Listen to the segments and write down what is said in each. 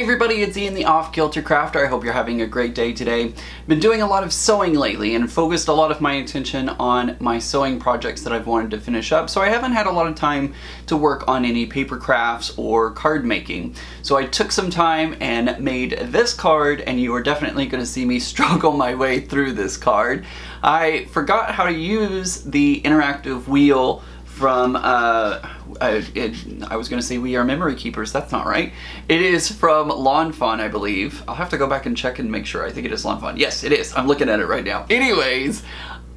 Hey everybody, it's Ian the Kilter Crafter. I hope you're having a great day today. Been doing a lot of sewing lately and focused a lot of my attention on my sewing projects that I've wanted to finish up, so I haven't had a lot of time to work on any paper crafts or card making. So I took some time and made this card, and you are definitely going to see me struggle my way through this card. I forgot how to use the interactive wheel from, I was going to say We Are Memory Keepers, that's not right. It is from Lawn Fawn, I believe. I'll have to go back and check and make sure. I think it is Lawn Fawn. Yes, it is. I'm looking at it right now. Anyways,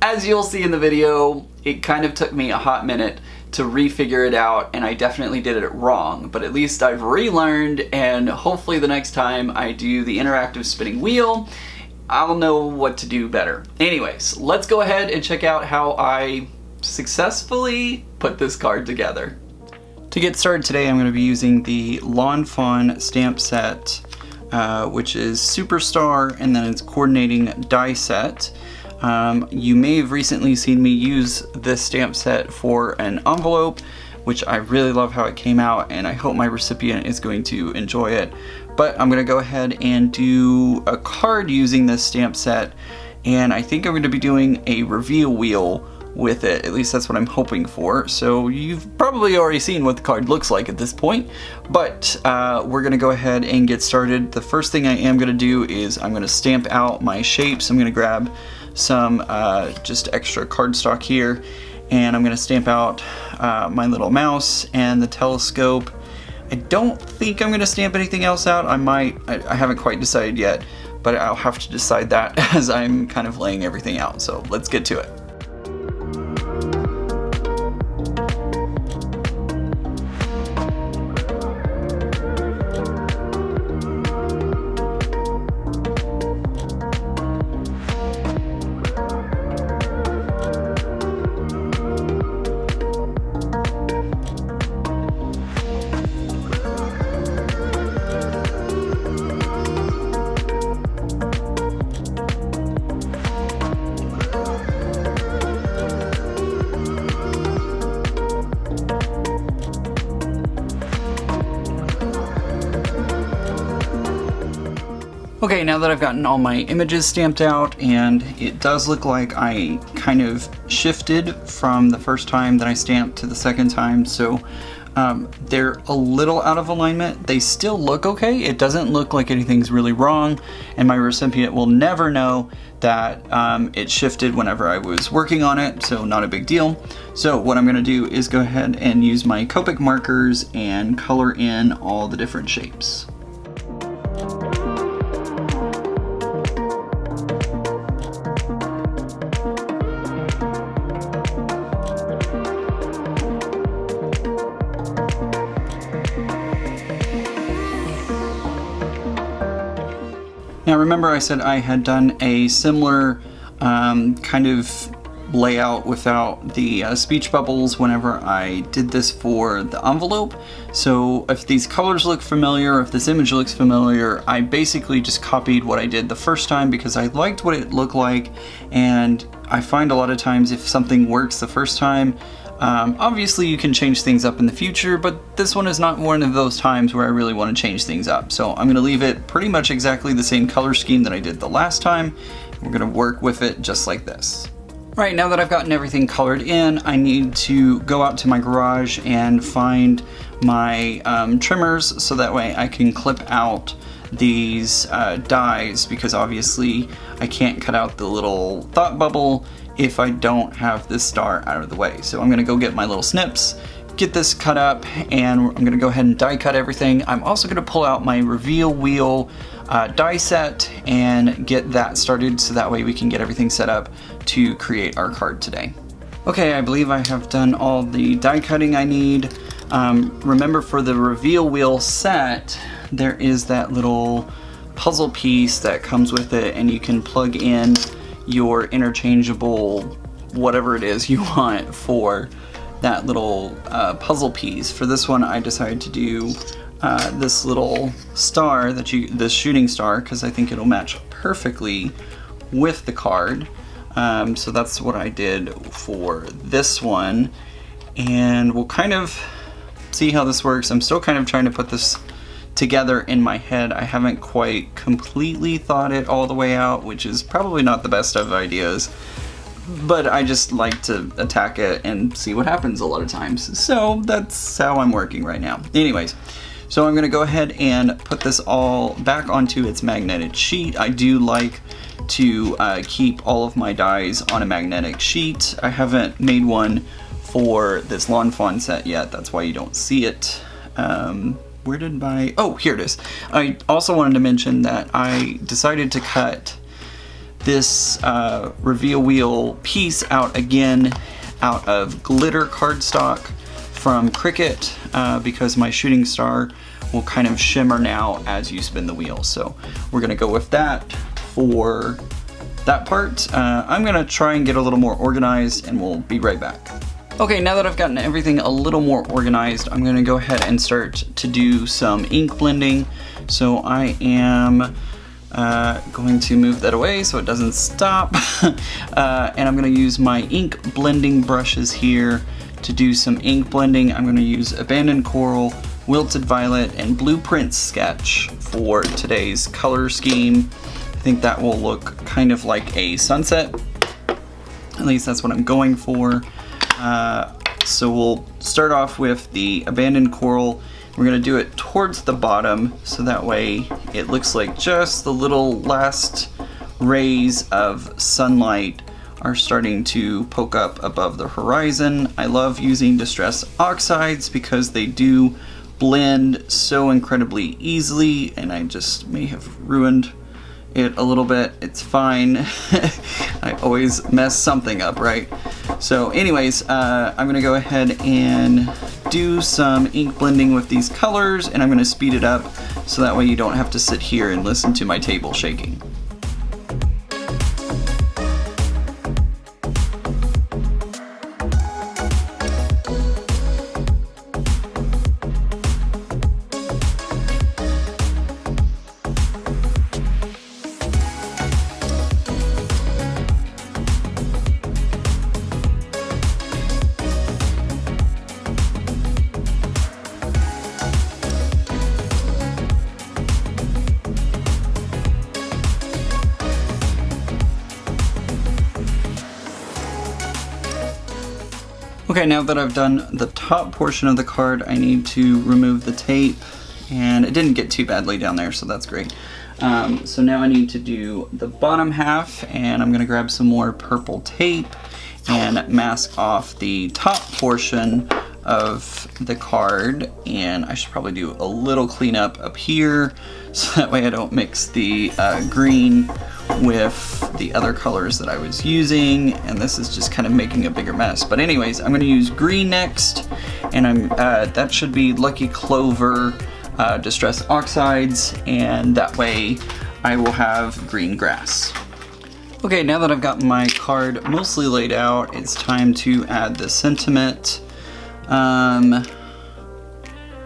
as you'll see in the video, it kind of took me a hot minute to refigure it out, and I definitely did it wrong, but at least I've relearned, and hopefully the next time I do the interactive spinning wheel, I'll know what to do better. Anyways, let's go ahead and check out how I successfully put this card together. To get started today, I'm going to be using the Lawn Fawn stamp set, which is Superstar, and then it's coordinating die set. You may have recently seen me use this stamp set for an envelope, which I really love how it came out, and I hope my recipient is going to enjoy it. But I'm going to go ahead and do a card using this stamp set, and I think I'm going to be doing a reveal wheel with it. At least that's what I'm hoping for. So you've probably already seen what the card looks like at this point, but we're gonna go ahead and get started. The first thing I am gonna do is I'm gonna stamp out my shapes. I'm gonna grab some just extra cardstock here, and I'm gonna stamp out my little mouse and the telescope. I don't think I'm gonna stamp anything else out. I haven't quite decided yet, but I'll have to decide that as I'm kind of laying everything out. So let's get to it. Okay, now that I've gotten all my images stamped out, and it does look like I kind of shifted from the first time that I stamped to the second time, so they're a little out of alignment. They still look okay. It doesn't look like anything's really wrong, and my recipient will never know that it shifted whenever I was working on it, so not a big deal. So what I'm going to do is go ahead and use my Copic markers and color in all the different shapes. Now remember, I said I had done a similar kind of layout without the speech bubbles whenever I did this for the envelope. So if these colors look familiar, if this image looks familiar, I basically just copied what I did the first time because I liked what it looked like, and I find a lot of times if something works the first time, obviously you can change things up in the future, but this one is not one of those times where I really want to change things up. So I'm going to leave it pretty much exactly the same color scheme that I did the last time. We're going to work with it just like this. Right, now that I've gotten everything colored in, I need to go out to my garage and find my trimmers so that way I can clip out these dies, because obviously I can't cut out the little thought bubble if I don't have this star out of the way. So I'm gonna go get my little snips, get this cut up, and I'm gonna go ahead and die cut everything. I'm also gonna pull out my reveal wheel die set and get that started so that way we can get everything set up to create our card today. Okay, I believe I have done all the die cutting I need. Remember, for the reveal wheel set, there is that little puzzle piece that comes with it, and you can plug in your interchangeable whatever it is you want for that little puzzle piece. For this one, I decided to do this little star, this shooting star, because I think it'll match perfectly with the card. So that's what I did for this one, and we'll kind of see how this works. I'm still kind of trying to put this together in my head. I haven't quite completely thought it all the way out, which is probably not the best of ideas, but I just like to attack it and see what happens a lot of times. So that's how I'm working right now. Anyways, so I'm gonna go ahead and put this all back onto its magnetic sheet. I do like to keep all of my dies on a magnetic sheet. I haven't made one for this Lawn Fawn set yet, that's why you don't see it. Where did my, oh, here it is. I also wanted to mention that I decided to cut this reveal wheel piece out again out of glitter cardstock from Cricut because my shooting star will kind of shimmer now as you spin the wheel. So we're gonna go with that for that part. I'm gonna try and get a little more organized and we'll be right back. Okay, now that I've gotten everything a little more organized, I'm gonna go ahead and start to do some ink blending. So I am going to move that away so it doesn't stop. And I'm gonna use my ink blending brushes here to do some ink blending. I'm gonna use Abandoned Coral, Wilted Violet, and Blueprint Sketch for today's color scheme. I think that will look kind of like a sunset. At least that's what I'm going for. So we'll start off with the Abandoned Coral. We're gonna do it towards the bottom so that way it looks like just the little last rays of sunlight are starting to poke up above the horizon. I love using Distress Oxides because they do blend so incredibly easily, and I just may have ruined it a little bit. It's fine. I always mess something up, right? So anyways, I'm gonna go ahead and do some ink blending with these colors, and I'm gonna speed it up so that way you don't have to sit here and listen to my table shaking. Okay, now that I've done the top portion of the card, I need to remove the tape, and it didn't get too badly down there, so that's great. So now I need to do the bottom half, and I'm gonna grab some more purple tape and mask off the top portion of the card, and I should probably do a little cleanup up here so that way I don't mix the green with the other colors that I was using, and this is just kind of making a bigger mess. But anyways, I'm going to use green next, and that should be Lucky Clover Distress Oxides, and that way I will have green grass. Okay, now that I've got my card mostly laid out, it's time to add the sentiment. And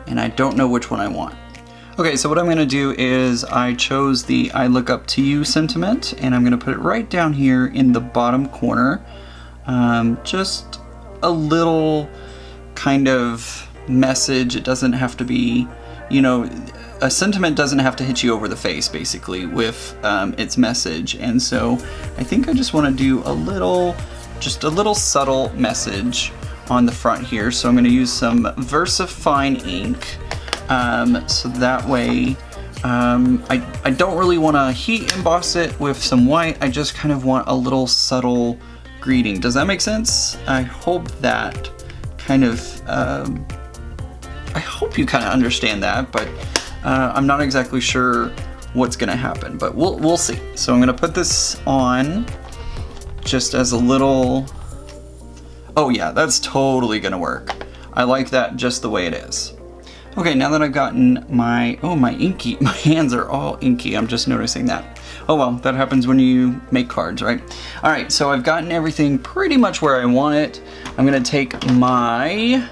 I don't know which one I want. Okay, so what I'm gonna do is I chose the I Look Up to You sentiment, and I'm gonna put it right down here in the bottom corner. Just a little kind of message. It doesn't have to be, you know, a sentiment doesn't have to hit you over the face basically with its message. And so I think I just wanna do just a little subtle message on the front here. So I'm gonna use some VersaFine ink. So that way, I don't really want to heat emboss it with some white. I just kind of want a little subtle greeting. Does that make sense? I hope that kind of, I hope you kind of understand that, but I'm not exactly sure what's gonna happen, but we'll see. So I'm gonna put this on just as a little, oh yeah, that's totally gonna work. I like that just the way it is. Okay, now that I've gotten my hands are all inky, I'm just noticing that. Oh well, that happens when you make cards, right? All right, so I've gotten everything pretty much where I want it. I'm gonna take my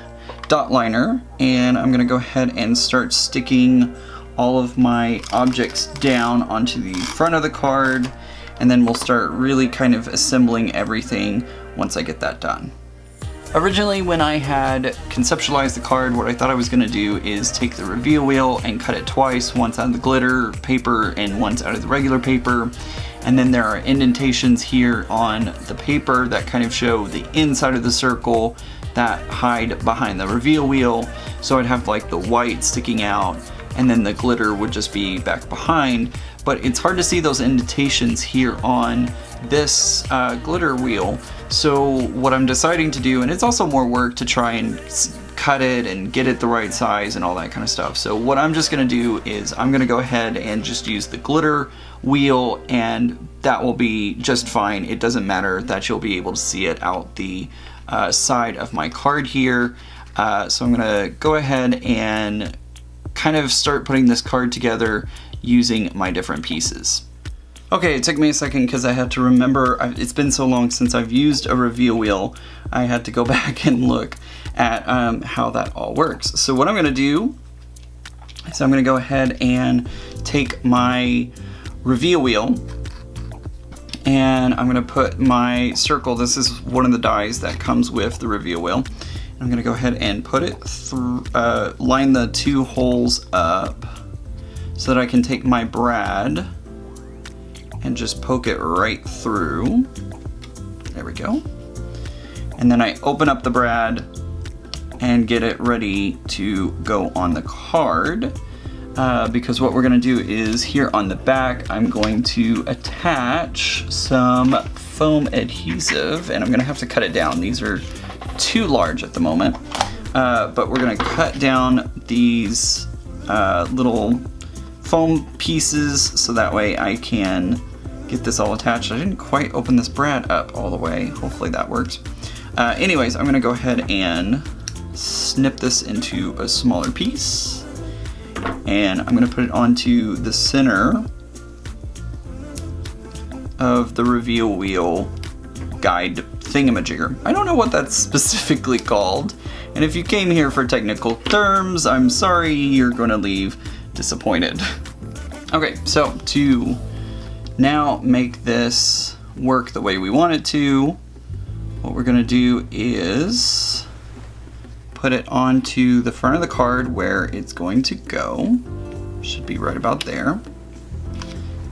dot liner and I'm gonna go ahead and start sticking all of my objects down onto the front of the card, and then we'll start really kind of assembling everything once I get that done. Originally, when I had conceptualized the card, what I thought I was going to do is take the reveal wheel and cut it twice, once out of the glitter paper and once out of the regular paper. And then there are indentations here on the paper that kind of show the inside of the circle that hide behind the reveal wheel. So I'd have like the white sticking out and then the glitter would just be back behind. But it's hard to see those indentations here on this glitter wheel. So what I'm deciding to do, and it's also more work to try and cut it and get it the right size and all that kind of stuff. So what I'm just gonna do is I'm gonna go ahead and just use the glitter wheel, and that will be just fine. It doesn't matter that you'll be able to see it out the side of my card here. So I'm gonna go ahead and kind of start putting this card together using my different pieces. Okay, it took me a second because I had to remember, it's been so long since I've used a reveal wheel, I had to go back and look at how that all works. So what I'm gonna do is I'm gonna go ahead and take my reveal wheel and I'm gonna put my circle, this is one of the dies that comes with the reveal wheel. I'm gonna go ahead and put it through, line the two holes up so that I can take my brad and just poke it right through. There we go. And then I open up the brad and get it ready to go on the card. Because what we're gonna do is here on the back, I'm going to attach some foam adhesive, and I'm gonna have to cut it down. These are too large at the moment. But we're gonna cut down these little foam pieces so that way I can get this all attached. I didn't quite open this brad up all the way. Hopefully that works. Anyways, I'm gonna go ahead and snip this into a smaller piece. And I'm gonna put it onto the center of the reveal wheel guide thingamajigger. I don't know what that's specifically called. And if you came here for technical terms, I'm sorry, you're gonna leave disappointed. Okay, so to now make this work the way we want it to, what we're gonna do is put it onto the front of the card where it's going to go. Should be right about there.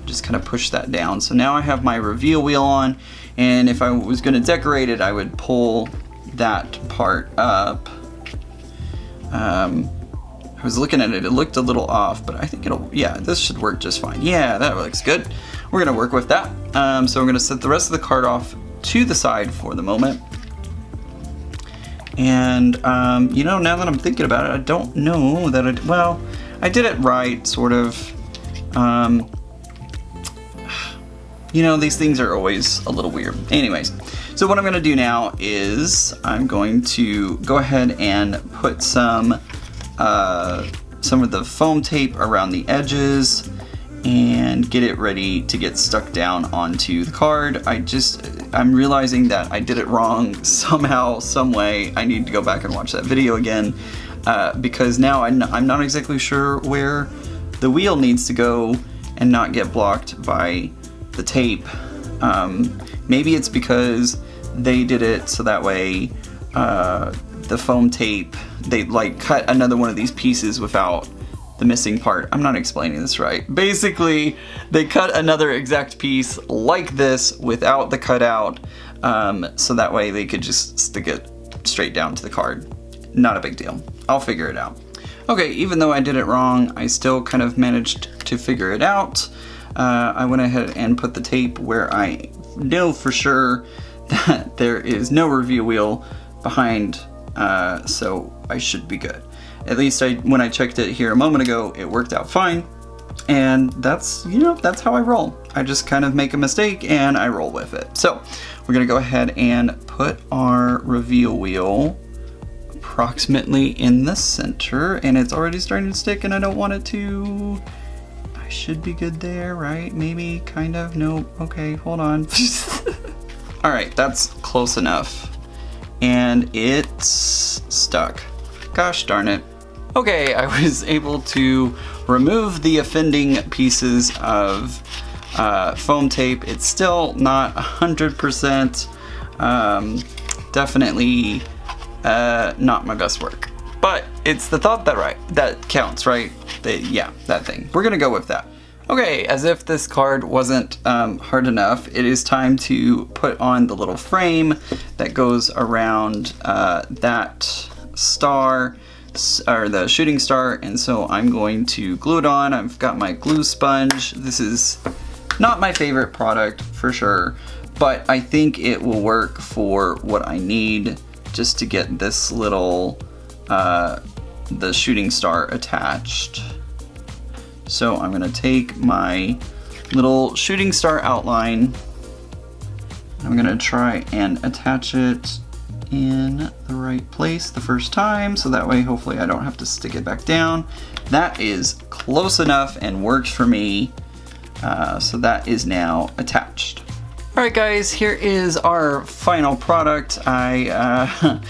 Just kind of push that down. So now I have my reveal wheel on, and if I was gonna decorate it, I would pull that part up. I was looking at it, it looked a little off, but I think yeah, this should work just fine. Yeah, that looks good. We're gonna work with that. So I'm gonna set the rest of the card off to the side for the moment. And, you know, now that I'm thinking about it, I don't know that well, I did it right, sort of. You know, these things are always a little weird. Anyways, so what I'm gonna do now is I'm going to go ahead and put some of the foam tape around the edges and get it ready to get stuck down onto the card. I'm realizing that I did it wrong somehow, some way. I need to go back and watch that video again because now I'm not exactly sure where the wheel needs to go and not get blocked by the tape. Maybe it's because they did it so that way the foam tape, they like cut another one of these pieces without the missing part. I'm not explaining this right. Basically, they cut another exact piece like this without the cutout, so that way they could just stick it straight down to the card. Not a big deal. I'll figure it out. Okay, even though I did it wrong, I still kind of managed to figure it out. I went ahead and put the tape where I know for sure that there is no reveal wheel behind, so I should be good. At least when I checked it here a moment ago, it worked out fine. And that's, you know, that's how I roll. I just kind of make a mistake and I roll with it. So we're gonna go ahead and put our reveal wheel approximately in the center, and it's already starting to stick and I don't want it to. I should be good there, right? Maybe, kind of, no, okay, hold on. All right, that's close enough. And it's stuck. Gosh darn it. Okay, I was able to remove the offending pieces of foam tape. It's still not 100%. Definitely not my best work. But it's the thought that counts, right? Yeah, that thing. We're gonna go with that. Okay, as if this card wasn't hard enough, it is time to put on the little frame that goes around that star, or the shooting star, and so I'm going to glue it on. I've got my glue sponge. This is not my favorite product for sure, but I think it will work for what I need just to get this little, the shooting star attached. So I'm gonna take my little shooting star outline. I'm gonna try and attach it in the right place the first time, so that way hopefully I don't have to stick it back down. That is close enough and works for me, so that is now attached. Alright guys, here is our final product. I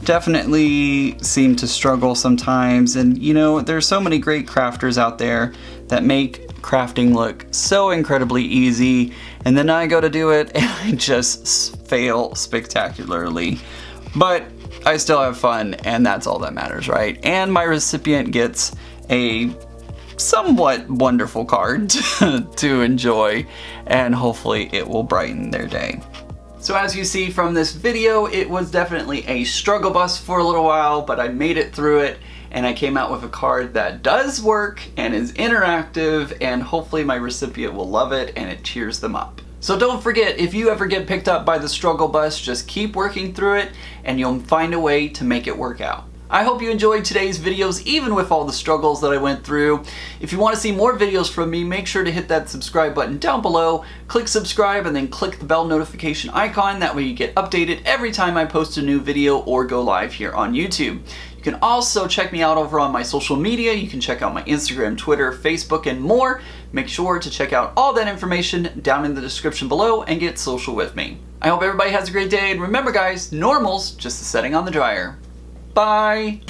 definitely seem to struggle sometimes, and you know, there's so many great crafters out there that make crafting look so incredibly easy, and then I go to do it and I just fail spectacularly. But I still have fun, and that's all that matters, right? And my recipient gets a somewhat wonderful card to enjoy, and hopefully it will brighten their day. So as you see from this video, it was definitely a struggle bus for a little while, but I made it through it, and I came out with a card that does work and is interactive, and hopefully my recipient will love it and it cheers them up. So don't forget, if you ever get picked up by the struggle bus, just keep working through it and you'll find a way to make it work out. I hope you enjoyed today's videos, even with all the struggles that I went through. If you want to see more videos from me, make sure to hit that subscribe button down below, click subscribe, and then click the bell notification icon. That way you get updated every time I post a new video or go live here on YouTube. You can also check me out over on my social media. You can check out my Instagram, Twitter, Facebook, and more. Make sure to check out all that information down in the description below and get social with me. I hope everybody has a great day, and remember guys, normal's just a setting on the dryer. Bye!